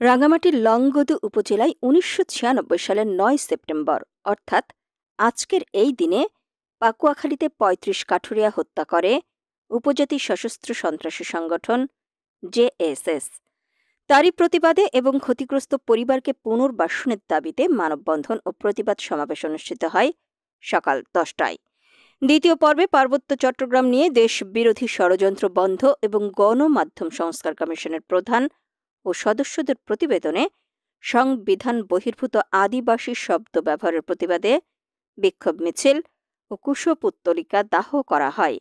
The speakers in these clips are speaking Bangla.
রাঙ্গামাটির লংগদু উপজেলায় ১৯৯৬ সালের ৯ সেপ্টেম্বর অর্থাৎ আজকের এই দিনে পাকুয়াখালীতে ৩৫ কাঠুরিয়া হত্যা করে উপজাতি সশস্ত্র সন্ত্রাসী সংগঠন জেএসএস। তারই প্রতিবাদে এবং ক্ষতিগ্রস্ত পরিবারকে পুনর্বাসনের দাবিতে মানববন্ধন ও প্রতিবাদ সমাবেশ অনুষ্ঠিত হয় সকাল ১০টায়। দ্বিতীয় পর্বে পার্বত্য চট্টগ্রাম নিয়ে দেশ বিরোধী ষড়যন্ত্র বন্ধ এবং গণমাধ্যম সংস্কার কমিশনের প্রধান ও সদস্যদের প্রতিবেদনে সংবিধান বহির্ভূত আদিবাসী শব্দ ব্যবহারের প্রতিবাদে বিক্ষোভ মিছিল ও কুশপুত্তলিকা দাহ করা হয়।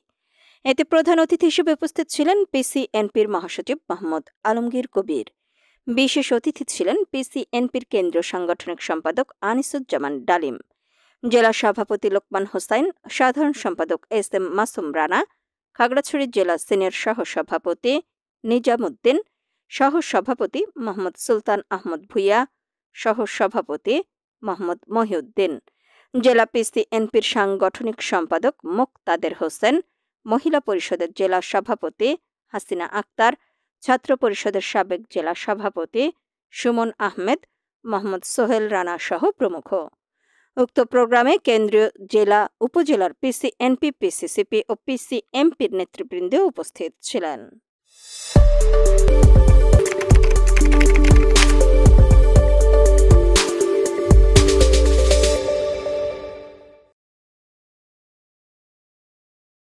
এতে প্রধান অতিথি হিসেবে উপস্থিত ছিলেন পিসিএনপির মহাসচিব মোহাম্মদ আলমগীর কবির। বিশেষ অতিথি ছিলেন পিসিএনপির কেন্দ্রীয় সাংগঠনিক সম্পাদক আনিসুজ্জামান ডালিম, জেলা সভাপতি লোকমান হোসাইন, সাধারণ সম্পাদক এস.এম. মাসুম রানা, খাগড়াছড়ি জেলা সিনিয়র সহসভাপতি নিজামুদ্দিন, সহসভাপতি মোহাম্মদ সুলতান আহমদ ভুইয়া, সহসভাপতি মোহাম্মদ মহিউদ্দিন, জেলা পিসিএনপির সাংগঠনিক সম্পাদক মুকতাদের হোসেন, মহিলা পরিষদের জেলা সভাপতি হাসিনা আক্তার, ছাত্র পরিষদের সাবেক জেলা সভাপতি সুমন আহমেদ, মোহাম্মদ সোহেল রানা সহ প্রমুখ। উক্ত প্রোগ্রামে কেন্দ্রীয় জেলা উপজেলার পিসিএনপি, পিসিসিপি ও পিসিএমপির নেতৃবৃন্দ উপস্থিত ছিলেন।